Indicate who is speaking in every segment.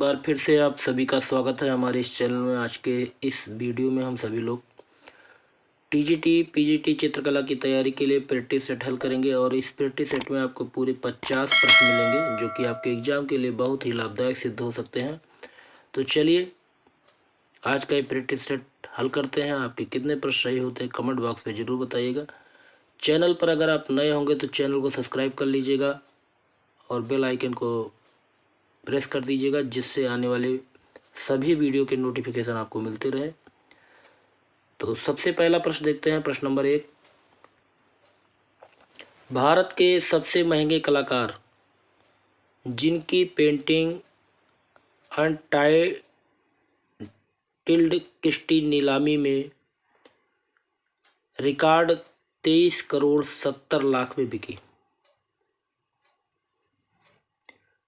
Speaker 1: बार फिर से आप सभी का स्वागत है हमारे इस चैनल में। आज के इस वीडियो में हम सभी लोग टीजीटी पीजीटी चित्रकला की तैयारी के लिए प्रैक्टिस सेट हल करेंगे और इस प्रैक्टिस सेट में आपको पूरे 50 प्रश्न मिलेंगे जो कि आपके एग्जाम के लिए बहुत ही लाभदायक सिद्ध हो सकते हैं। तो चलिए आज का ये प्रैक्टिस सेट हल करते हैं। आपके कितने प्रश्न सही होते हैं कमेंट बॉक्स में ज़रूर बताइएगा। चैनल पर अगर आप नए होंगे तो चैनल को सब्सक्राइब कर लीजिएगा और बेल आइकन को प्रेस कर दीजिएगा, जिससे आने वाले सभी वीडियो के नोटिफिकेशन आपको मिलते रहे। तो सबसे पहला प्रश्न देखते हैं। प्रश्न नंबर 1, भारत के सबसे महंगे कलाकार जिनकी पेंटिंग अनटाइटिल्ड क्रिस्टी नीलामी में रिकॉर्ड 23 करोड़ 70 लाख में बिकी,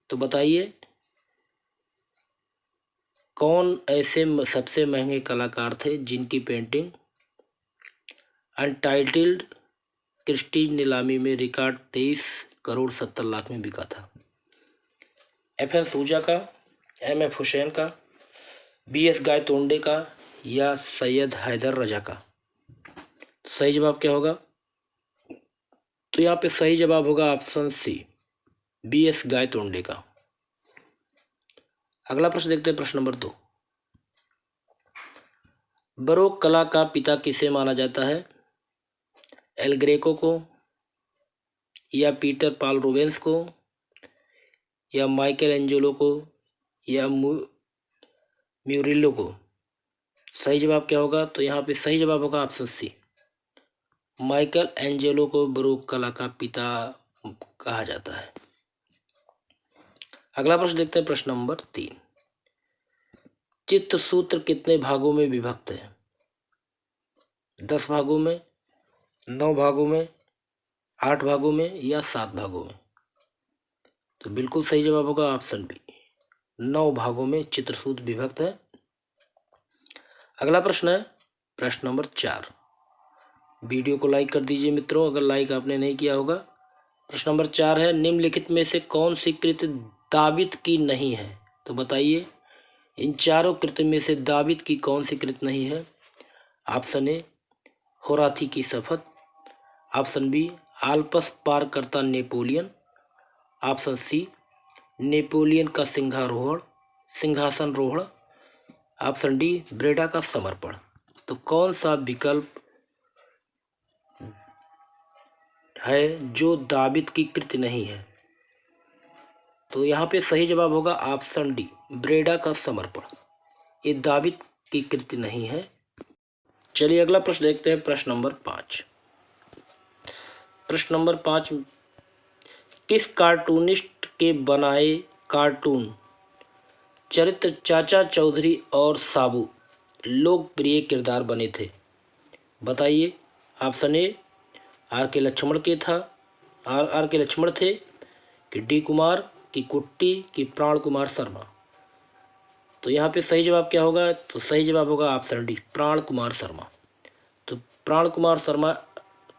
Speaker 1: तो बताइए कौन ऐसे सबसे महंगे कलाकार थे जिनकी पेंटिंग अनटाइटिल्ड क्रिस्टी नीलामी में रिकॉर्ड 23 करोड़ 70 लाख में बिका था। FN सूजा का, MF हुसैन का, BS गायतोंडे का या सैयद हैदर रजा का। सही जवाब क्या होगा? तो यहाँ पे सही जवाब होगा ऑप्शन सी, BS गायतोंडे का। अगला प्रश्न देखते हैं। प्रश्न नंबर 2, बरोक कला का पिता किसे माना जाता है? एल ग्रेको को या पीटर पाल रूबेंस को या माइकल एंजेलो को या म्यूरिलो को। सही जवाब क्या होगा? तो यहाँ पे सही जवाब होगा ऑप्शन सी, माइकल एंजेलो को बरोक कला का पिता कहा जाता है। अगला प्रश्न देखते हैं। प्रश्न नंबर 3, चित्रसूत्र कितने भागों में विभक्त है? 10 भागों में, 9 भागों में, 8 भागों में या 7 भागों में। तो बिल्कुल सही जवाब होगा ऑप्शन बी, 9 भागों में चित्रसूत्र विभक्त है। अगला प्रश्न है प्रश्न नंबर 4। वीडियो को लाइक कर दीजिए मित्रों, अगर लाइक आपने नहीं किया होगा। प्रश्न नंबर 4 है, निम्नलिखित में से कौन सी कृति दाविद की नहीं है? तो बताइए इन चारों कृति में से दाविद की कौन सी कृति नहीं है? ऑप्शन ए, होराथी की शपथ। ऑप्शन बी, आल्प्स पार करता नेपोलियन। ऑप्शन सी, नेपोलियन का सिंहासन रोहण। ऑप्शन डी, ब्रेडा का समर्पण। तो कौन सा विकल्प है जो दाविद की कृति नहीं है? तो यहाँ पे सही जवाब होगा ऑप्शन डी, ब्रेडा का समर्पण। ये दाविद की कृति नहीं है। चलिए अगला प्रश्न देखते हैं। प्रश्न नंबर 5। प्रश्न नंबर 5, किस कार्टूनिस्ट के बनाए कार्टून चरित्र चाचा चौधरी और साबू लोकप्रिय किरदार बने थे? बताइए। ऑप्शन ए, आर के लक्ष्मण थे कि डी कुमार की कुट्टी की प्राण कुमार शर्मा। तो यहाँ पे सही जवाब क्या होगा? तो सही जवाब होगा ऑप्शन डी, प्राण कुमार शर्मा। तो प्राण कुमार शर्मा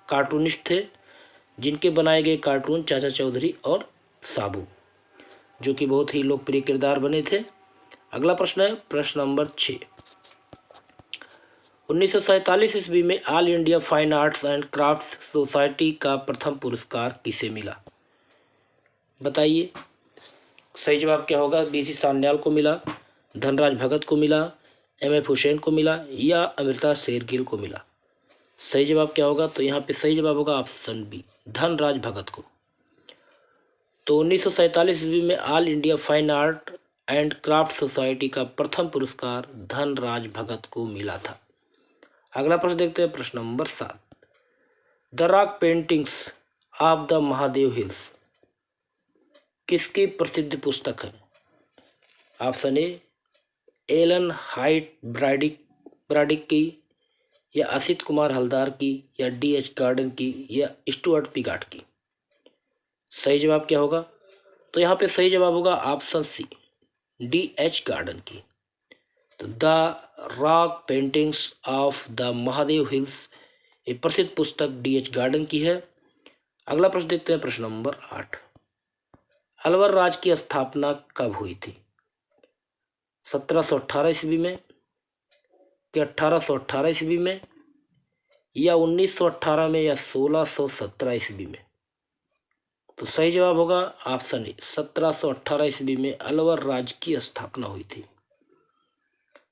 Speaker 1: कार्टूनिस्ट थे जिनके बनाए गए कार्टून चाचा चौधरी और साबू, जो कि बहुत ही लोकप्रिय किरदार बने थे। अगला प्रश्न है प्रश्न नंबर 6। 1947 ईस्वी में all India fine arts and crafts society का प्रथम पुरस्कार किसे मिला? बताइए। सही जवाब क्या होगा? BC सान्याल को मिला, धनराज भगत को मिला, MF हुसैन को मिला या अमृता शेरगिल को मिला। सही जवाब क्या होगा? तो यहाँ पे सही जवाब होगा ऑप्शन बी, धनराज भगत को। तो 1947 ईस्वी में all India fine art and craft society का प्रथम पुरस्कार धनराज भगत को मिला था। अगला प्रश्न देखते हैं। प्रश्न number 7, the rock paintings of the Mahadev hills किसकी प्रसिद्ध पुस्तक है? ऑप्शन ए, एलन हाइट ब्राडिक की या असित कुमार हलदार की या DH गार्डन की या स्टुअर्ट पिगाट की। सही जवाब क्या होगा? तो यहाँ पे सही जवाब होगा ऑप्शन सी, DH गार्डन की। तो the rock paintings of the Mahadev hills ये प्रसिद्ध पुस्तक DH गार्डन की है। अगला प्रश्न देखते हैं। प्रश्न नंबर 8, अलवर राज्य की स्थापना कब हुई थी? 1718 ईस्वी में, कि 1818 ईस्वी में, या 1918 में, या 1617 ईस्वी में? तो सही जवाब होगा ऑप्शन ए, 1718 ईस्वी में अलवर राज्य की स्थापना हुई थी।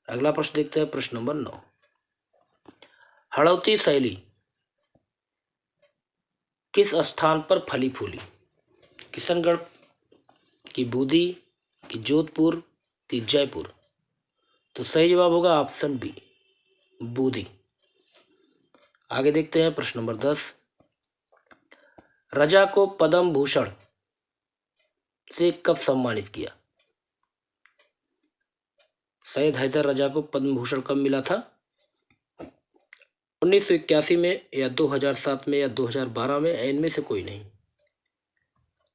Speaker 1: अगला प्रश्न देखते हैं, प्रश्न नंबर 9। हड़ौती शैली किस स्थान पर फली फूली? किशनगढ़, की बूंदी, की जोधपुर, की जयपुर? तो सही जवाब होगा ऑप्शन बी, बूंदी। आगे देखते हैं, प्रश्न नंबर 10। रजा को पद्म भूषण से कब सम्मानित किया? सैयद हैदर रजा को पद्म भूषण कब मिला था? 1981 में, या 2007 में, या 2012 में, इनमें से कोई नहीं।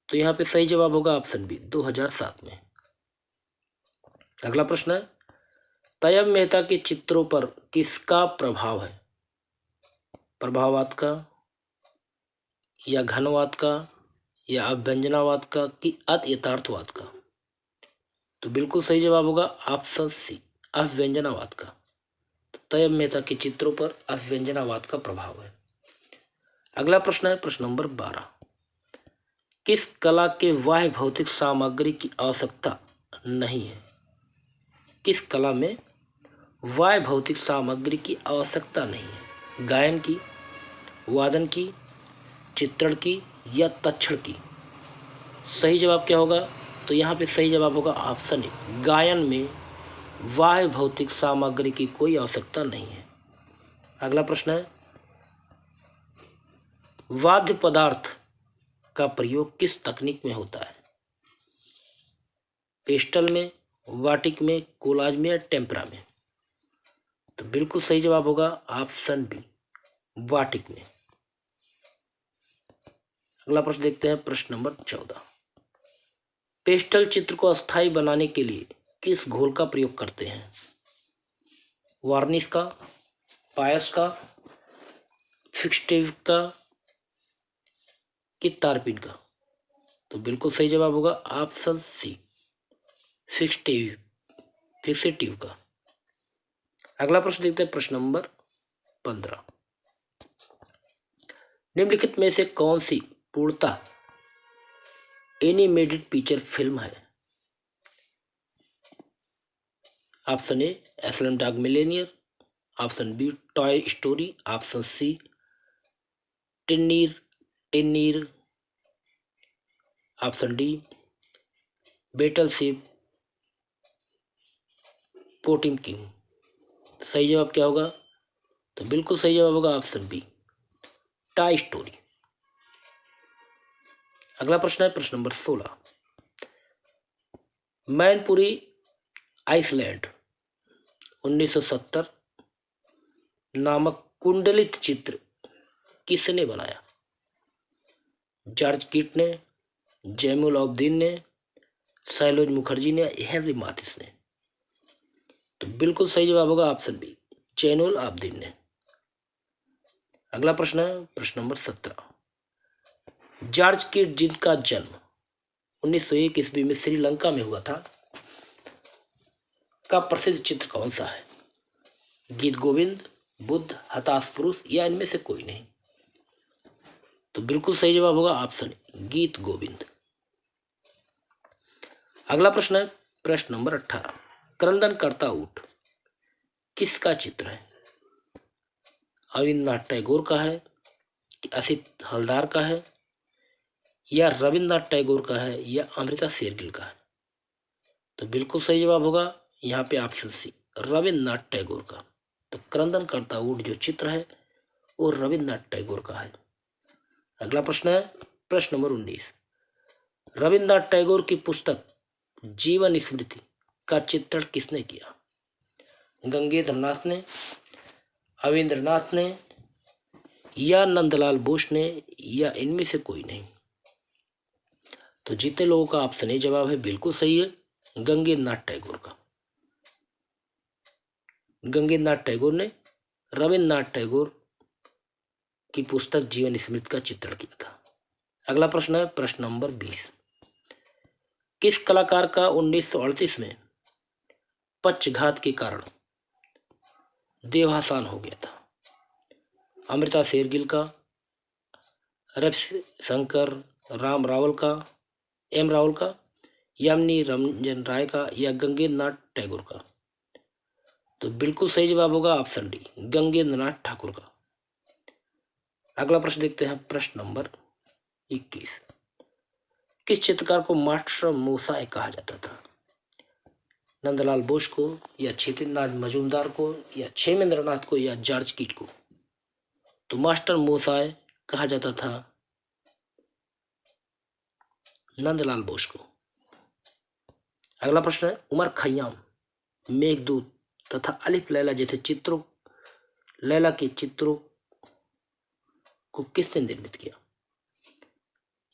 Speaker 1: तो यहाँ पे सही जवाब होगा ऑप्शन बी, 2007 में। अगला प्रश्न है, तैयब मेहता के चित्रों पर किसका प्रभाव है? प्रभाववाद का, या घनवाद का, या अभ्यंजनावाद का, कि अति यथार्थवाद का? तो बिल्कुल सही जवाब होगा ऑप्शन सी, अभ्यंजनावाद का। तो तैयब मेहता के चित्रों पर अभ्यंजनावाद का प्रभाव है। अगला प्रश्न है, प्रश्न नंबर 12। किस कला के बाह्य भौतिक सामग्री की आवश्यकता नहीं है? किस कला में बाह्य भौतिक सामग्री की आवश्यकता नहीं है? गायन की, वादन की, चित्रण की, या तक्षण की? सही जवाब क्या होगा? तो यहाँ पे सही जवाब होगा ऑप्शन ए, गायन में बाह्य भौतिक सामग्री की कोई आवश्यकता नहीं है। अगला प्रश्न है, वाद्य पदार्थ का प्रयोग किस तकनीक में होता है? पेस्टल में, वाटिक में, कोलाज में, या टेम्परा में? तो बिल्कुल सही जवाब होगा ऑप्शन बी, वाटिक में। अगला प्रश्न देखते हैं, प्रश्न नंबर 14। पेस्टल चित्र को अस्थायी बनाने के लिए किस घोल का प्रयोग करते हैं? वार्निश का, पायस का, फिक्सटिव का, कि तारपीन का? तो बिल्कुल सही जवाब होगा ऑप्शन सी, फिक्सेटिव का। अगला प्रश्न देखते हैं, प्रश्न नंबर 15। निम्नलिखित में से कौन सी पूर्णतः एनिमेटेड पिक्चर फिल्म है? Option A, slumdog millionaire, option B, toy story, option C, टिन्नीर, ऑप्शन डी, बेटलशिप पोटिमकिन? सही जवाब क्या होगा? तो बिल्कुल सही जवाब होगा ऑप्शन बी, टॉय स्टोरी। अगला प्रश्न है, प्रश्न नंबर 16। मैनपुरी आइसलैंड 1970 नामक कुंडलित चित्र किसने बनाया? जॉर्ज कीट ने, जैनुल आबदीन ने, सैलोज मुखर्जी ने, हेनरी माथिस ने? तो बिल्कुल सही जवाब होगा ऑप्शन बी, जैनुल आबदीन ने। अगला प्रश्न है, प्रश्न नंबर 17। जॉर्ज कीट जिनका जन्म 1901 ईस्वी में श्रीलंका में हुआ था, का प्रसिद्ध चित्र कौन सा है? गीत गोविंद, बुद्ध, हताश पुरुष, या इनमें से कोई नहीं? तो बिल्कुल सही जवाब होगा ऑप्शन गीत गोविंद। अगला प्रश्न है, प्रश्न नंबर 18। क्रंदन करता ऊँट किसका चित्र है? रविन्द्रनाथ टैगोर का है, असित हलदार का है, या रविन्द्रनाथ टैगोर का है, या अमृता शेरगिल का है? तो बिल्कुल सही जवाब होगा यहाँ पे ऑप्शन सी, रविन्द्रनाथ टैगोर का। तो क्रंदन करता ऊँट जो चित्र है वो रविन्द्रनाथ टैगोर का है। अगला प्रश्न है, प्रश्न नंबर 19। रविन्द्रनाथ टैगोर की पुस्तक जीवन स्मृति का चित्रण किसने किया? गंगेंद्र नाथ ने, अवेंद्रनाथ ने, या नंदलाल बोस ने, या इनमें से कोई नहीं? तो जितने लोगों का ऑप्शन ए जवाब है बिल्कुल सही है, गंगेंद्र नाथ टैगोर का। गंगेंद्र नाथ टैगोर ने रविन्द्रनाथ टैगोर की पुस्तक जीवन स्मृति का चित्रण किया था। अगला प्रश्न है, प्रश्न नंबर 20। किस कलाकार का 1938 में पक्षघात के कारण देहावसान हो गया था? अमृता शेरगिल का, रविशंकर राम रावल का, एम रावल का, यामिनी रंजन राय का, या गंगेंद्र नाथ टैगोर का? तो बिल्कुल सही जवाब होगा ऑप्शन डी, गंगेंद्र नाथ ठाकुर का। अगला प्रश्न देखते हैं, प्रश्न नंबर 21। किस चित्रकार को मास्टर मोसाई कहा जाता था? नंदलाल बोस को, या क्षेत्रनाथ मजूमदार को, या क्षेमेंद्र नाथ को, या जॉर्ज कीट को? तो मास्टर मोसाई कहा जाता था नंदलाल बोस को। अगला प्रश्न है, उमर खयाम मेघदूत तथा अलिफ लैला जैसे चित्रों, लैला के चित्रों को किसने निर्मित किया?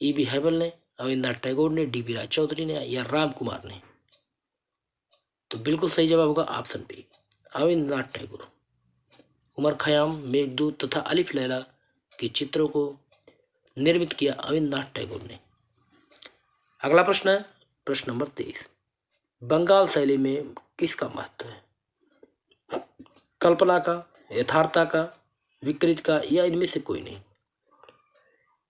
Speaker 1: ई.बी. हैबल ने, रविन्द्रनाथ टैगोर ने, डी.बी. राय चौधरी ने, या राम कुमार ने? तो बिल्कुल सही जवाब होगा ऑप्शन बी, रविन्द्रनाथ टैगोर। उमर खयाम मेघदूत तथा अलिफ लैला के चित्रों को निर्मित किया रविन्द्रनाथ टैगोर ने। अगला प्रश्न है, प्रश्न नंबर 23। बंगाल शैली में किसका महत्व है? कल्पना का, यथार्थता का, विकृत का, या इनमें से कोई नहीं?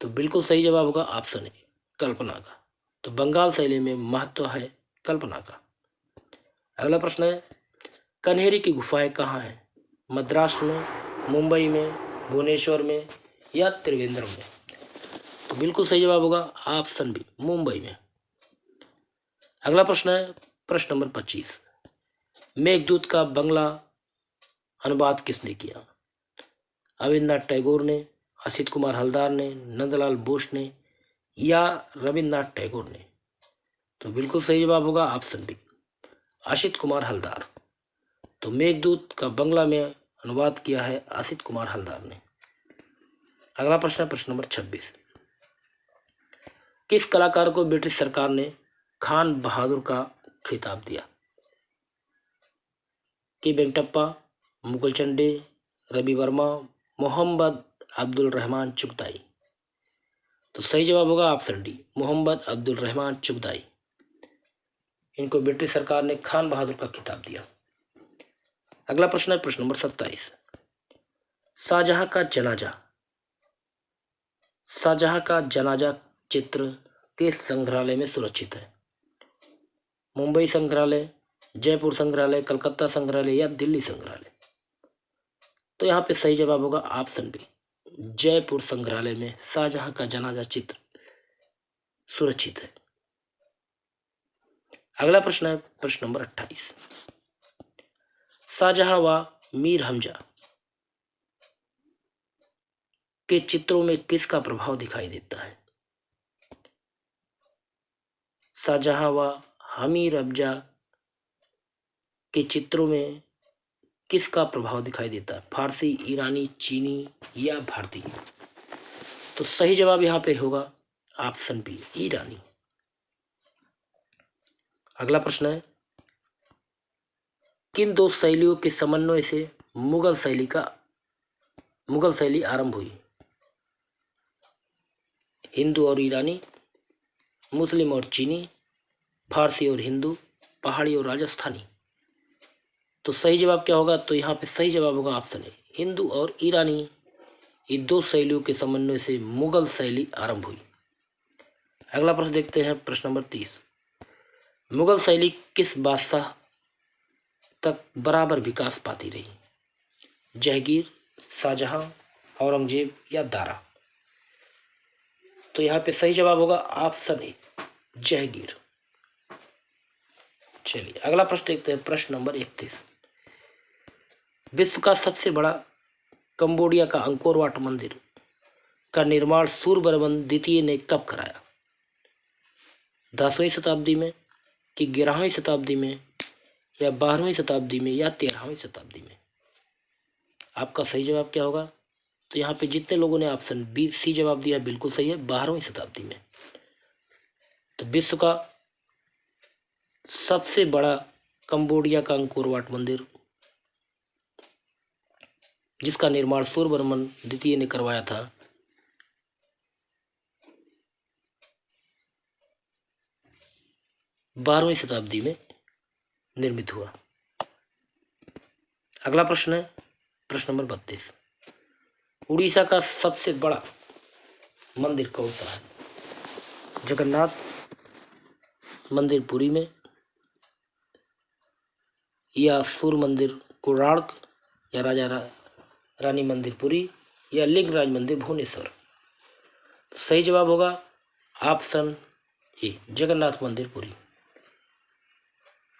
Speaker 1: तो बिल्कुल सही जवाब होगा ऑप्शन ए, कल्पना का। तो बंगाल शैली में महत्व है कल्पना का। अगला प्रश्न है, कन्हेरी की गुफाएं कहाँ हैं? मद्रास में, मुंबई में, भुवनेश्वर में, या त्रिवेंद्रम में? तो बिल्कुल सही जवाब होगा ऑप्शन बी, मुंबई में। अगला प्रश्न है, प्रश्न नंबर 25। मेघदूत का बंगला अनुवाद किसने किया? रविन्द्रनाथ टैगोर ने, असित कुमार हलदार ने, नंदलाल बोस ने, या रविन्द्रनाथ टैगोर ने? तो बिल्कुल सही जवाब होगा ऑप्शन बी, असित कुमार हलदार। तो मेघदूत का बंगला में अनुवाद किया है असित कुमार हलदार ने। अगला प्रश्न है, प्रश्न नंबर 26। किस कलाकार को ब्रिटिश सरकार ने खान बहादुर का खिताब दिया? के वेंकटप्पा, मुगल चंडे, रवि वर्मा, मोहम्मद अब्दुल रहमान चुगताई? तो सही जवाब होगा ऑप्शन डी, मोहम्मद अब्दुल रहमान चुगताई। इनको ब्रिटिश सरकार ने खान बहादुर का खिताब दिया। अगला प्रश्न है, प्रश्न नंबर 27। शाहजहां का जनाजा चित्र किस संग्रहालय में सुरक्षित है? मुंबई संग्रहालय, जयपुर संग्रहालय, कलकत्ता संग्रहालय, या दिल्ली संग्रहालय? तो यहाँ पे सही जवाब होगा ऑप्शन बी, जयपुर संग्रहालय में शाहजहां का जनाजा चित्र सुरक्षित है। अगला प्रश्न है, प्रश्न नंबर 28। शाहजहां व मीर हमजा के चित्रों में किसका प्रभाव दिखाई देता है? शाहजहां व मीर हमजा के चित्रों में किसका प्रभाव दिखाई देता है? फारसी, ईरानी, चीनी, या भारतीय? तो सही जवाब यहाँ पे होगा ऑप्शन बी, ईरानी। अगला प्रश्न है, किन दो शैलियों के समन्वय से मुगल शैली आरंभ हुई? हिंदू और ईरानी, मुस्लिम और चीनी, फारसी और हिंदू, पहाड़ी और राजस्थानी? तो सही जवाब क्या होगा? तो यहाँ पे सही जवाब होगा ऑप्शन ए, हिंदू और ईरानी। ये दो शैलियों के समन्वय से मुगल शैली आरंभ हुई। अगला प्रश्न देखते हैं, प्रश्न नंबर 30। मुगल शैली किस बादशाह तक बराबर विकास पाती रही? जहांगीर, शाहजहां, औरंगजेब, या दारा? तो यहाँ पे सही जवाब होगा ऑप्शन ए, जहांगीर। चलिए अगला प्रश्न देखते हैं, प्रश्न नंबर 31। विश्व का सबसे बड़ा कंबोडिया का अंकोर वाट मंदिर का निर्माण सूर्यवर्मन द्वितीय ने कब कराया? 10वीं शताब्दी में, कि 11वीं शताब्दी में, या 12वीं शताब्दी में, या 13वीं शताब्दी में? आपका सही जवाब क्या होगा? तो यहाँ पे जितने लोगों ने ऑप्शन बी सी जवाब दिया बिल्कुल सही है, 12वीं शताब्दी में। तो विश्व का सबसे बड़ा कंबोडिया का अंकोर वाट मंदिर जिसका निर्माण सूर्यवर्मन द्वितीय ने करवाया था, 12वीं शताब्दी में निर्मित हुआ। अगला प्रश्न है प्रश्न नंबर 32। उड़ीसा का सबसे बड़ा मंदिर कौन सा है? जगन्नाथ मंदिर पुरी में, या सूर्य मंदिर कोणार्क, या रानी मंदिर पुरी, या लिंगराज मंदिर भुवनेश्वर? सही जवाब होगा ऑप्शन ए, जगन्नाथ मंदिर पुरी।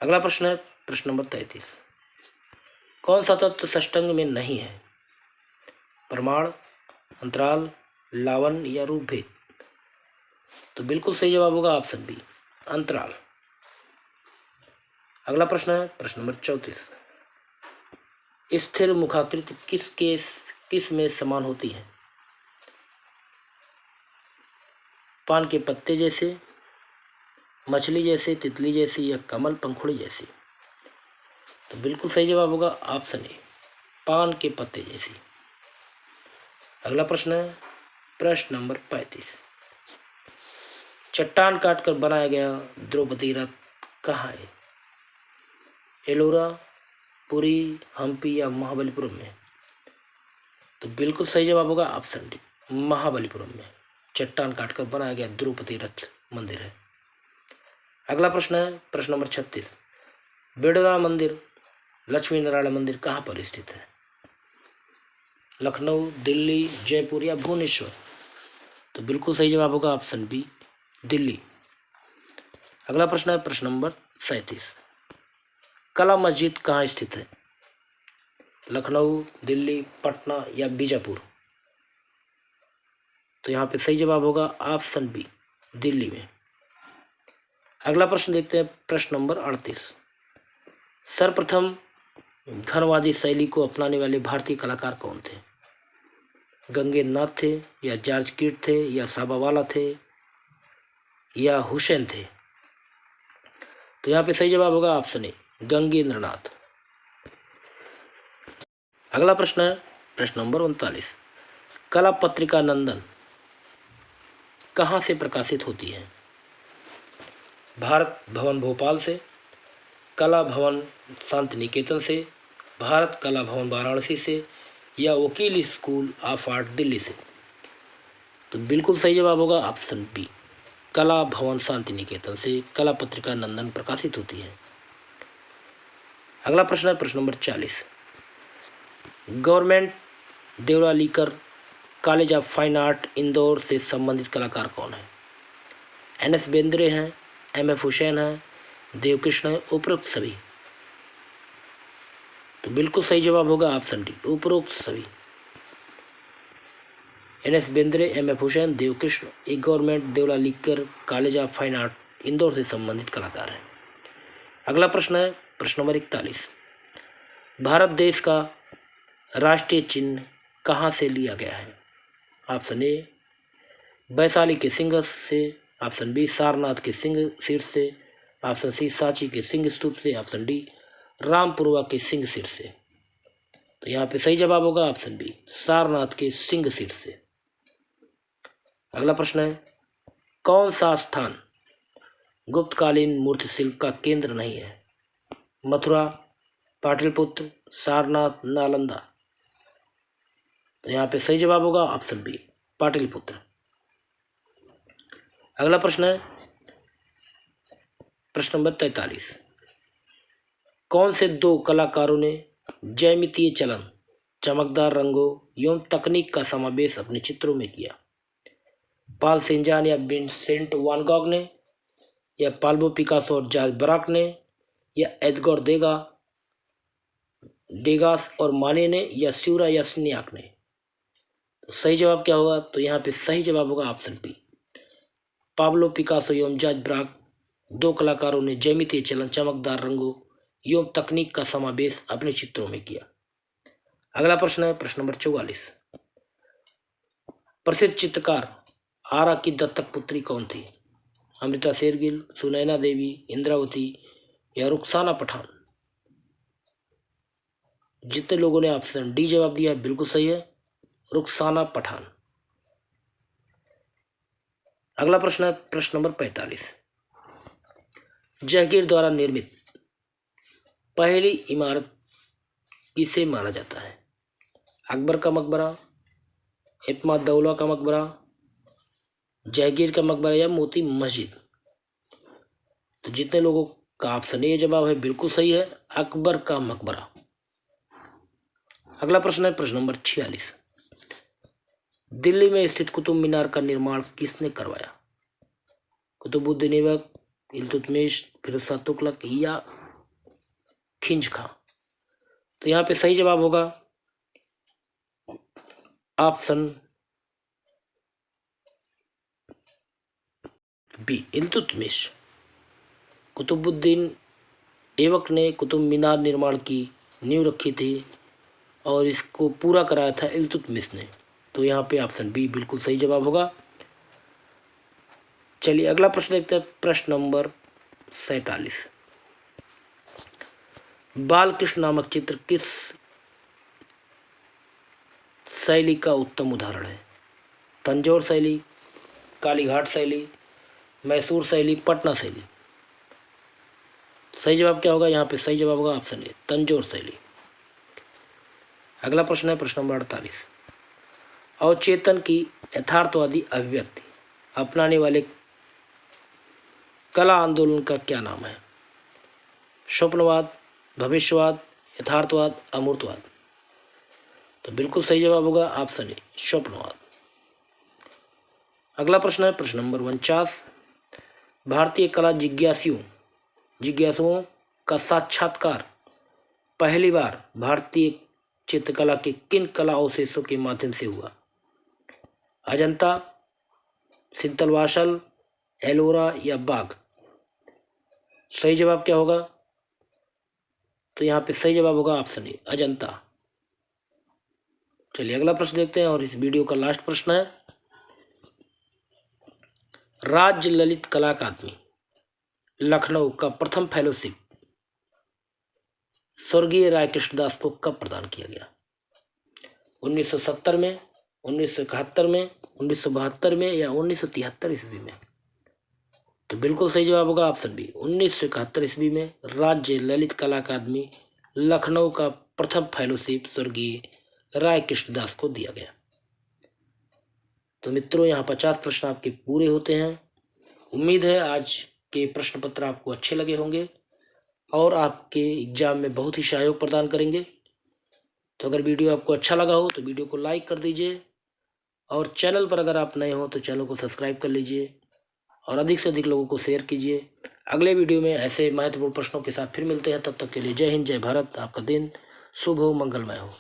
Speaker 1: अगला प्रश्न है प्रश्न नंबर 33। कौन सा तत्व षष्ठांग में नहीं है? प्रमाण, अंतराल, लावन, या रूपभेद? तो बिल्कुल सही जवाब होगा ऑप्शन बी, अंतराल। अगला प्रश्न है प्रश्न नंबर 34। स्थिर मुखाकृति किस में समान होती है? पान के पत्ते जैसे, मछली जैसे, तितली जैसी, या कमल पंखुड़ी जैसी? तो बिल्कुल सही जवाब होगा ऑप्शन ए, पान के पत्ते जैसी। अगला प्रश्न है प्रश्न नंबर 35। चट्टान काटकर बनाया गया द्रौपदी रथ कहाँ है? एलोरा, पुरी, हम्पी, या महाबलीपुरम में? तो बिल्कुल सही जवाब होगा ऑप्शन डी, महाबलीपुरम में चट्टान काटकर बनाया गया द्रौपदी रथ मंदिर है। अगला प्रश्न है प्रश्न नंबर 36। बिड़ला मंदिर, लक्ष्मी नारायण मंदिर कहाँ पर स्थित है? लखनऊ, दिल्ली, जयपुर, या भुवनेश्वर? तो बिल्कुल सही जवाब होगा ऑप्शन बी, दिल्ली। अगला प्रश्न है प्रश्न नंबर 37। कला मस्जिद कहाँ स्थित है? लखनऊ, दिल्ली, पटना, या बीजापुर? तो यहाँ पे सही जवाब होगा ऑप्शन बी, दिल्ली में। अगला प्रश्न देखते हैं प्रश्न नंबर 38। सर्वप्रथम घनवादी शैली को अपनाने वाले भारतीय कलाकार कौन थे? गंगेन्द्र नाथ थे, या जॉर्ज कीट थे, या साबावाला थे, या हुसैन थे? तो यहाँ पे सही जवाब होगा ऑप्शन ए, गंगेन्द्र नाथ। अगला प्रश्न है प्रश्न नंबर 39। कला पत्रिका नंदन कहाँ से प्रकाशित होती है? भारत भवन भोपाल से, कला भवन शांति निकेतन से, भारत कला भवन वाराणसी से, या वकील स्कूल ऑफ आर्ट दिल्ली से? तो बिल्कुल सही जवाब होगा ऑप्शन बी, कला भवन शांति निकेतन से कला पत्रिका नंदन प्रकाशित होती है। अगला प्रश्न है प्रश्न नंबर 40। Government Devlalikar college of fine art Indore से संबंधित कलाकार कौन है? NS बेंद्रे हैं, MF हुसैन है, देवकृष्ण है, उपरोक्त सभी? तो बिल्कुल सही जवाब होगा ऑप्शन डी, उपरोक्त सभी। NS बेंद्रे, MF हुसैन, देवकृष्ण एक government Devlalikar college of fine art Indore से संबंधित कलाकार हैं। अगला प्रश्न है प्रश्न नंबर 41। भारत देश का राष्ट्रीय चिन्ह कहाँ से लिया गया है? ऑप्शन ए, वैशाली के सिंह से, ऑप्शन बी, सारनाथ के सिंह शीर्ष से, ऑप्शन सी, सांची के सिंह स्तूप से, ऑप्शन डी, रामपुरवा के सिंह शीर्ष से? तो यहाँ पे सही जवाब होगा ऑप्शन बी, सारनाथ के सिंह शीर्ष से। अगला प्रश्न है कौन सा स्थान गुप्तकालीन मूर्ति शिल्प का केंद्र नहीं है? मथुरा, पाटलिपुत्र, सारनाथ, नालंदा? तो यहाँ पे सही जवाब होगा ऑप्शन बी, पाटलिपुत्र। अगला प्रश्न है प्रश्न नंबर 43। कौन से दो कलाकारों ने ज्यामितीय चलन, चमकदार रंगों एवं तकनीक का समावेश अपने चित्रों में किया? पाल सेंजान या विंसेंट वान गॉग ने, या पाब्लो पिकासो और जॉर्ज ब्राक ने, या एडगर डेगास और माने ने, या स्यूरा या स्नियाक ने? तो सही जवाब क्या होगा? तो यहाँ पे सही जवाब होगा ऑप्शन बी, पाब्लो पिकासो एवं जॉर्ज ब्राक दो कलाकारों ने ज्यामितीय चलन, चमकदार रंगों एवं तकनीक का समावेश अपने चित्रों में किया। अगला प्रश्न है प्रश्न नंबर 44। प्रसिद्ध चित्रकार आरा की दत्तक पुत्री कौन थी? अमृता शेरगिल, सुनैना देवी, इंद्रावती, या रुखसाना पठान? जितने लोगों ने ऑप्शन डी जवाब दिया है बिल्कुल सही है, रुखसाना पठान। अगला प्रश्न है प्रश्न नंबर 45। जहांगीर द्वारा निर्मित पहली इमारत किसे माना जाता है? अकबर का मकबरा, इत्माद-दौला का मकबरा, जहांगीर का मकबरा या मोती मस्जिद? तो जितने लोगों का ऑप्शन ए जवाब है बिल्कुल सही है, अकबर का मकबरा। अगला प्रश्न है प्रश्न नंबर 46। दिल्ली में स्थित कुतुब मीनार का निर्माण किसने करवाया? कुतुबुद्दीन ऐबक, इल्तुतमिश, फिरोज तुगलक या खिंज खां? तो यहाँ पे सही जवाब होगा ऑप्शन बी, इल्तुतमिश। कुतुबुद्दीन ऐबक ने कुतुब मीनार निर्माण की नींव रखी थी और इसको पूरा कराया था इल्तुतमिश ने। तो यहाँ पे ऑप्शन बी बिल्कुल सही जवाब होगा। चलिए अगला प्रश्न देखते हैं, प्रश्न नंबर 47। बालकृष्ण नामक चित्र किस शैली का उत्तम उदाहरण है? तंजौर शैली, कालीघाट शैली, मैसूर शैली, पटना शैली? सही जवाब क्या होगा? यहाँ पे सही जवाब होगा ऑप्शन ए, तंजौर शैली। अगला प्रश्न है प्रश्न नंबर 48। अवचेतन की यथार्थवादी अभिव्यक्ति अपनाने वाले कला आंदोलन का क्या नाम है? स्वप्नवाद, भविष्यवाद, यथार्थवाद, अमूर्तवाद? तो बिल्कुल सही जवाब होगा ऑप्शन ए, स्वप्नवाद। अगला प्रश्न है प्रश्न नंबर 49। भारतीय कला जिज्ञासुओं का साक्षात्कार पहली बार भारतीय चित्रकला के किन कला अवशेषों के माध्यम से हुआ? अजंता, सिंतलवासल, एलोरा या बाघ? सही जवाब क्या होगा? तो यहाँ पे सही जवाब होगा ऑप्शन ए, अजंता। चलिए अगला प्रश्न देखते हैं और इस वीडियो का लास्ट प्रश्न है, राज्य ललित कला अकादमी लखनऊ का प्रथम फेलोशिप स्वर्गीय राय कृष्णदास को कब प्रदान किया गया? 1970 में, 1971 में, 1972 में या 1973 ईस्वी में? तो बिल्कुल सही जवाब होगा ऑप्शन बी, 1971 ईस्वी में राज्य ललित कला अकादमी लखनऊ का प्रथम फेलोशिप स्वर्गीय राय कृष्णदास को दिया गया। तो मित्रों यहाँ 50 प्रश्न आपके पूरे होते हैं। उम्मीद है आज के प्रश्न पत्र आपको अच्छे लगे होंगे और आपके एग्जाम में बहुत ही सहयोग प्रदान करेंगे। तो अगर वीडियो आपको अच्छा लगा हो तो वीडियो को लाइक कर दीजिए और चैनल पर अगर आप नए हो तो चैनल को सब्सक्राइब कर लीजिए और अधिक से अधिक लोगों को शेयर कीजिए। अगले वीडियो में ऐसे महत्वपूर्ण प्रश्नों के साथ फिर मिलते हैं। तब तक के लिए जय हिंद, जय भारत। आपका दिन शुभ हो, मंगलमय हो।